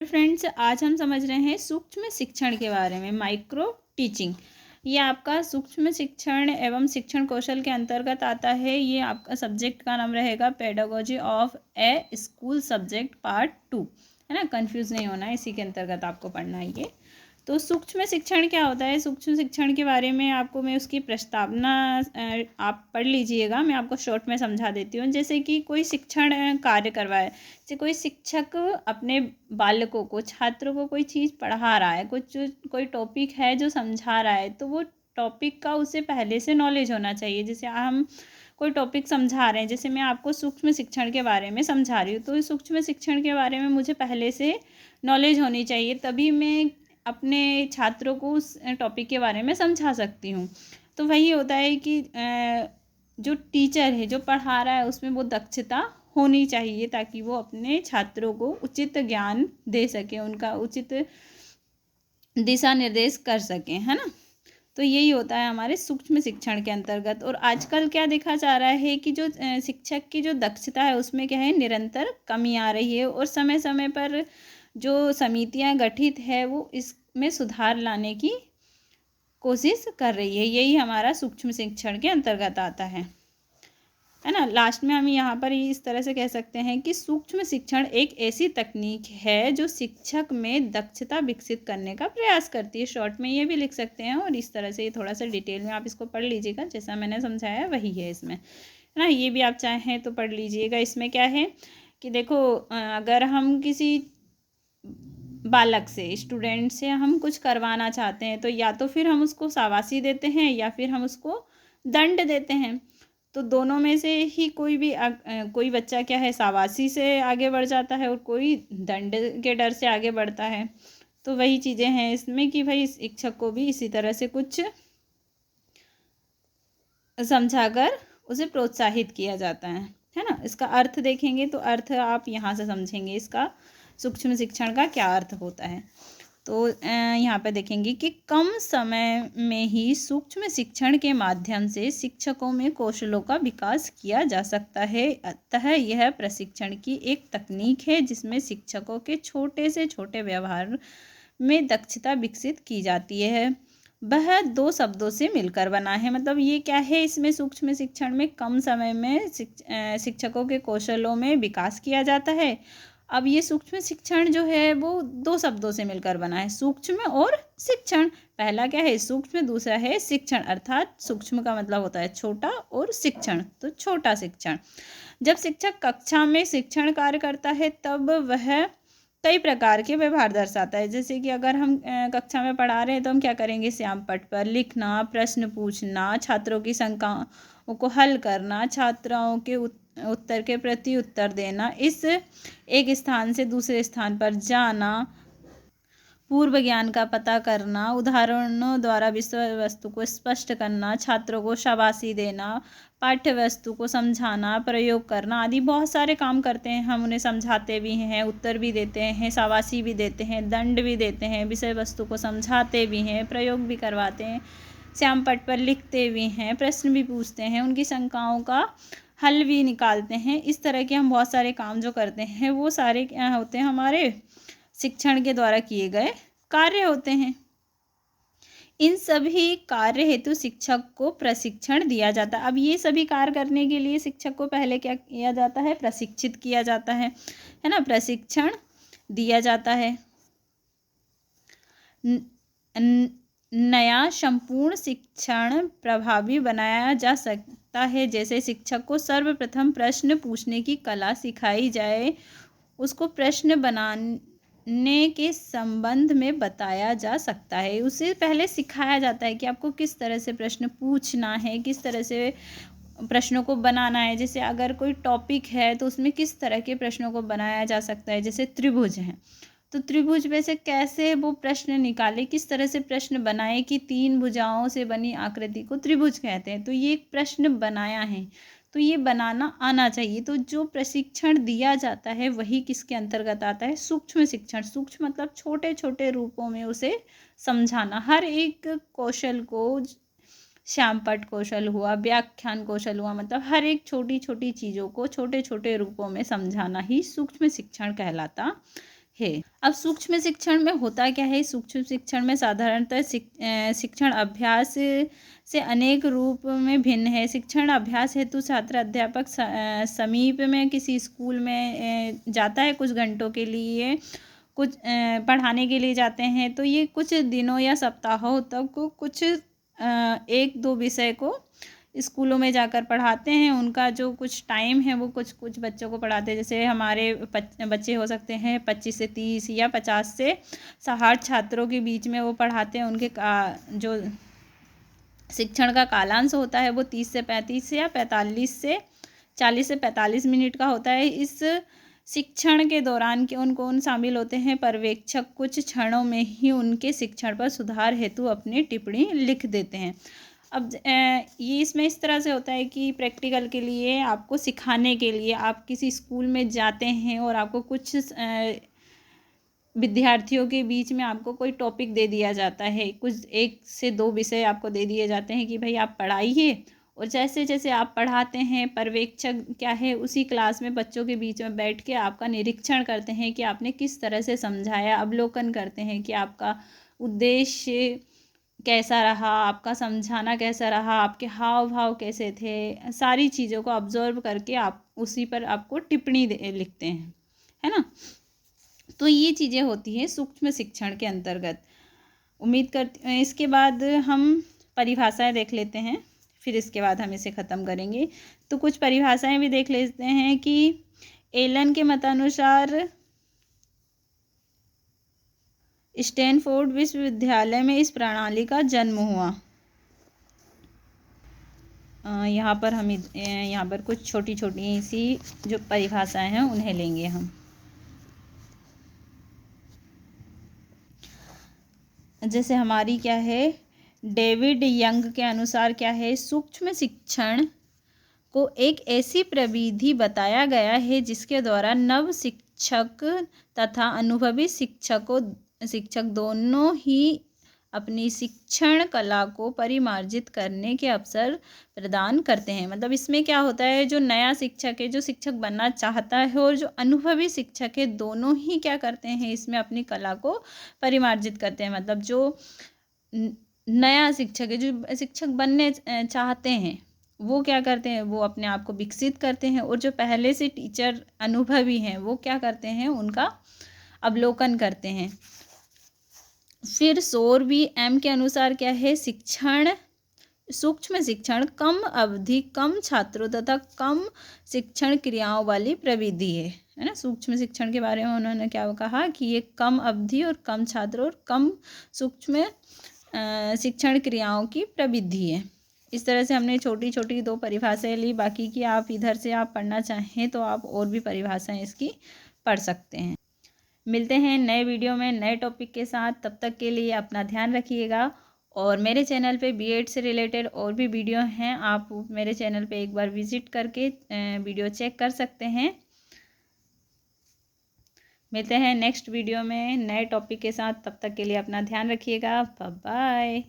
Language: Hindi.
फ्रेंड्स, आज हम समझ रहे हैं सूक्ष्म शिक्षण के बारे में, माइक्रो टीचिंग। ये आपका सूक्ष्म शिक्षण एवं शिक्षण कौशल के अंतर्गत आता है। ये आपका सब्जेक्ट का नाम रहेगा pedagogy of A school subject part 2, है ना। कंफ्यूज नहीं होना है, इसी के अंतर्गत आपको पढ़ना है ये। तो सूक्ष्म शिक्षण क्या होता है? सूक्ष्म शिक्षण के बारे में आपको मैं उसकी प्रस्तावना आप पढ़ लीजिएगा। मैं आपको शॉर्ट में समझा देती हूँ। जैसे कि कोई शिक्षण कार्य करवाए, जैसे कोई शिक्षक अपने बालकों को, छात्रों को कोई चीज़ पढ़ा रहा है, कुछ कोई टॉपिक है जो समझा रहा है, तो वो टॉपिक का उसे पहले से नॉलेज होना चाहिए। जैसे हम कोई टॉपिक समझा रहे हैं, जैसे मैं आपको सूक्ष्म शिक्षण के बारे में समझा रही हूँ, तो इस सूक्ष्म शिक्षण के बारे में मुझे पहले से नॉलेज होनी चाहिए, तभी मैं अपने छात्रों को उस टॉपिक के बारे में समझा सकती हूँ। तो वही होता है कि जो टीचर है, जो पढ़ा रहा है, उसमें वो दक्षता होनी चाहिए, ताकि वो अपने छात्रों को उचित ज्ञान दे सके, उनका उचित दिशा निर्देश कर सकें, है ना। तो यही होता है हमारे सूक्ष्म शिक्षण के अंतर्गत। और आजकल क्या देखा जा रहा है कि जो शिक्षक की जो दक्षता है, उसमें क्या है, निरंतर कमी आ रही है। और समय समय पर जो समितियां गठित है, वो इसमें सुधार लाने की कोशिश कर रही है। यही हमारा सूक्ष्म शिक्षण के अंतर्गत आता है ना। लास्ट में हम यहाँ पर इस तरह से कह सकते हैं कि सूक्ष्म शिक्षण एक ऐसी तकनीक है जो शिक्षक में दक्षता विकसित करने का प्रयास करती है। शॉर्ट में ये भी लिख सकते हैं, और इस तरह से ये थोड़ा सा डिटेल में आप इसको पढ़ लीजिएगा। जैसा मैंने समझाया वही है इसमें, है ना। ये भी आप चाहें तो पढ़ लीजिएगा। इसमें क्या है कि देखो, अगर हम किसी बालक से, स्टूडेंट से हम कुछ करवाना चाहते हैं, तो या तो फिर हम उसको शाबाशी देते हैं, या फिर हम उसको दंड देते हैं। तो दोनों में से ही कोई भी कोई बच्चा क्या है, शाबाशी से आगे बढ़ जाता है, और कोई दंड के डर से आगे बढ़ता है। तो वही चीज़ें हैं इसमें कि भाई शिक्षक को भी इसी तरह से कुछ समझाकर उसे प्रोत्साहित किया जाता है ना। इसका अर्थ देखेंगे तो अर्थ आप यहाँ से समझेंगे इसका, सूक्ष्म शिक्षण का क्या अर्थ होता है। तो यहाँ पे देखेंगे कि कम समय में ही सूक्ष्म शिक्षण के माध्यम से शिक्षकों में कौशलों का विकास किया जा सकता है। अतः यह प्रशिक्षण की एक तकनीक है जिसमें शिक्षकों के छोटे से छोटे व्यवहार में दक्षता विकसित की जाती है। वह दो शब्दों से मिलकर बना है। मतलब ये क्या है, इसमें सूक्ष्म शिक्षण में कम समय में शिक्षकों के कौशलों में विकास किया जाता है। अब ये सूक्ष्म शिक्षण जो है वो दो शब्दों से मिलकर बना है, सूक्ष्म और शिक्षण। पहला क्या है, सूक्ष्म, दूसरा है शिक्षण। अर्थात सूक्ष्म का मतलब होता है छोटा, और शिक्षण तो छोटा शिक्षण। जब शिक्षक कक्षा में शिक्षण कार्य करता है, तब वह कई प्रकार के व्यवहार दर्शाता है। जैसे कि अगर हम कक्षा में पढ़ा रहे हैं, तो हम क्या करेंगे, श्याम पट्ट पर लिखना, प्रश्न पूछना, छात्रों की शंकाओं को हल करना, छात्राओं के उत्तर के प्रति उत्तर देना, इस एक स्थान से दूसरे स्थान पर जाना, पूर्व ज्ञान का पता करना, उदाहरणों द्वारा विषय वस्तु को स्पष्ट करना, छात्रों को शाबाशी देना, पाठ्य वस्तु को समझाना, प्रयोग करना आदि बहुत सारे काम करते हैं। हम उन्हें समझाते भी हैं, उत्तर भी देते हैं, शाबाशी भी देते हैं, दंड भी देते हैं, विषय वस्तु को समझाते भी हैं, प्रयोग भी करवाते हैं, श्याम पट्ट पर लिखते भी हैं, प्रश्न भी पूछते हैं, उनकी शंकाओं का हल भी निकालते हैं। इस तरह के हम बहुत सारे काम जो करते हैं, वो सारे क्या होते हैं, हमारे शिक्षण के द्वारा किए गए कार्य होते हैं। इन सभी कार्य हेतु शिक्षक को प्रशिक्षण दिया जाता है। अब ये सभी कार्य करने के लिए शिक्षक को पहले क्या किया जाता है, प्रशिक्षित किया जाता है ना, प्रशिक्षण दिया जाता है। नया संपूर्ण शिक्षण प्रभावी बनाया जा सकता है। जैसे शिक्षक को सर्वप्रथम प्रश्न पूछने की कला सिखाई जाए, उसको प्रश्न बनाने के संबंध में बताया जा सकता है। उसे पहले सिखाया जाता है कि आपको किस तरह से प्रश्न पूछना है, किस तरह से प्रश्नों को बनाना है। जैसे अगर कोई टॉपिक है, तो उसमें किस तरह के प्रश्नों को बनाया जा सकता है। जैसे त्रिभुज है, तो त्रिभुज में से कैसे वो प्रश्न निकाले, किस तरह से प्रश्न बनाए कि 3 भुजाओं से बनी आकृति को त्रिभुज कहते हैं। तो ये एक प्रश्न बनाया है, तो ये बनाना आना चाहिए। तो जो प्रशिक्षण दिया जाता है, वही किसके अंतर्गत आता है, सूक्ष्म शिक्षण। सूक्ष्म मतलब छोटे छोटे रूपों में उसे समझाना। हर एक कौशल को, श्यामपट्ट कौशल हुआ, व्याख्यान कौशल हुआ, मतलब हर एक छोटी छोटी चीज़ों को छोटे छोटे रूपों में समझाना ही सूक्ष्म शिक्षण कहलाता है। अब सूक्ष्म शिक्षण में होता क्या है? सूक्ष्म शिक्षण में साधारणतः शिक्षण अभ्यास से अनेक रूप में भिन्न है। शिक्षण अभ्यास हेतु छात्र अध्यापक समीप में किसी स्कूल में जाता है कुछ घंटों के लिए, कुछ पढ़ाने के लिए जाते हैं। तो ये कुछ दिनों या सप्ताहों तक कुछ 1-2 विषय को स्कूलों में जाकर पढ़ाते हैं। उनका जो कुछ टाइम है वो कुछ कुछ बच्चों को पढ़ाते हैं। जैसे हमारे बच्चे हो सकते हैं 25 से 30 या 50 से 60 छात्रों के बीच में वो पढ़ाते हैं। उनके जो शिक्षण का कालांश होता है वो 30 से 35 या 40 से 45 मिनट का होता है। इस शिक्षण के दौरान कौन शामिल होते हैं? पर्यवेक्षक कुछ क्षणों में ही उनके शिक्षण पर सुधार हेतु अपनी टिप्पणी लिख देते हैं। अब ये इसमें इस तरह से होता है कि प्रैक्टिकल के लिए आपको सिखाने के लिए आप किसी स्कूल में जाते हैं और आपको कुछ विद्यार्थियों के बीच में आपको कोई टॉपिक दे दिया जाता है। कुछ 1 से 2 विषय आपको दे दिए जाते हैं कि भाई आप पढ़ाइए, और जैसे जैसे आप पढ़ाते हैं पर्यवेक्षक क्या है उसी क्लास में बच्चों के बीच में बैठ के आपका निरीक्षण करते हैं कि आपने किस तरह से समझाया। अवलोकन करते हैं कि आपका उद्देश्य कैसा रहा, आपका समझाना कैसा रहा, आपके हाव भाव कैसे थे। सारी चीज़ों को ऑब्जर्व करके आप उसी पर आपको टिप्पणी लिखते हैं, है ना। तो ये चीज़ें होती हैं सूक्ष्म शिक्षण के अंतर्गत। उम्मीद करती हूँ इसके बाद हम परिभाषाएं देख लेते हैं, फिर इसके बाद हम इसे ख़त्म करेंगे। तो कुछ परिभाषाएं भी देख लेते हैं कि एलन के मतानुसार स्टैनफोर्ड विश्वविद्यालय में इस प्रणाली का जन्म हुआ। यहाँ पर कुछ छोटी छोटी सी जो परिभाषाएं हैं उन्हें लेंगे हम। जैसे हमारी क्या है, डेविड यंग के अनुसार क्या है, सूक्ष्म शिक्षण को एक ऐसी प्रविधि बताया गया है जिसके द्वारा नव शिक्षक तथा अनुभवी शिक्षक दोनों ही अपनी शिक्षण कला को परिमार्जित करने के अवसर प्रदान करते हैं। मतलब इसमें क्या होता है, जो नया शिक्षक है, जो शिक्षक बनना चाहता है, और जो अनुभवी शिक्षक है, दोनों ही क्या करते हैं, इसमें अपनी कला को परिमार्जित करते हैं। मतलब जो नया शिक्षक है, जो शिक्षक बनने चाहते हैं, वो क्या करते हैं, वो अपने आप को विकसित करते हैं। और जो पहले से टीचर अनुभवी हैं वो क्या करते हैं, उनका अवलोकन करते हैं। फिर सोर बी एम के अनुसार क्या है, सूक्ष्म शिक्षण कम अवधि, कम छात्रों तथा कम शिक्षण क्रियाओं वाली प्रविधि है ना। सूक्ष्म शिक्षण के बारे में उन्होंने क्या कहा कि ये कम अवधि और कम छात्रों और कम सूक्ष्म शिक्षण क्रियाओं की प्रविधि है। इस तरह से हमने छोटी छोटी 2 परिभाषाएं ली। बाकी की आप इधर से आप पढ़ना चाहें तो आप और भी परिभाषाएं इसकी पढ़ सकते हैं। मिलते हैं नए वीडियो में नए टॉपिक के साथ। तब तक के लिए अपना ध्यान रखिएगा। और मेरे चैनल पे बीएड से रिलेटेड और भी वीडियो हैं, आप मेरे चैनल पे एक बार विजिट करके वीडियो चेक कर सकते हैं। मिलते हैं नेक्स्ट वीडियो में नए टॉपिक के साथ। तब तक के लिए अपना ध्यान रखिएगा। Bye bye.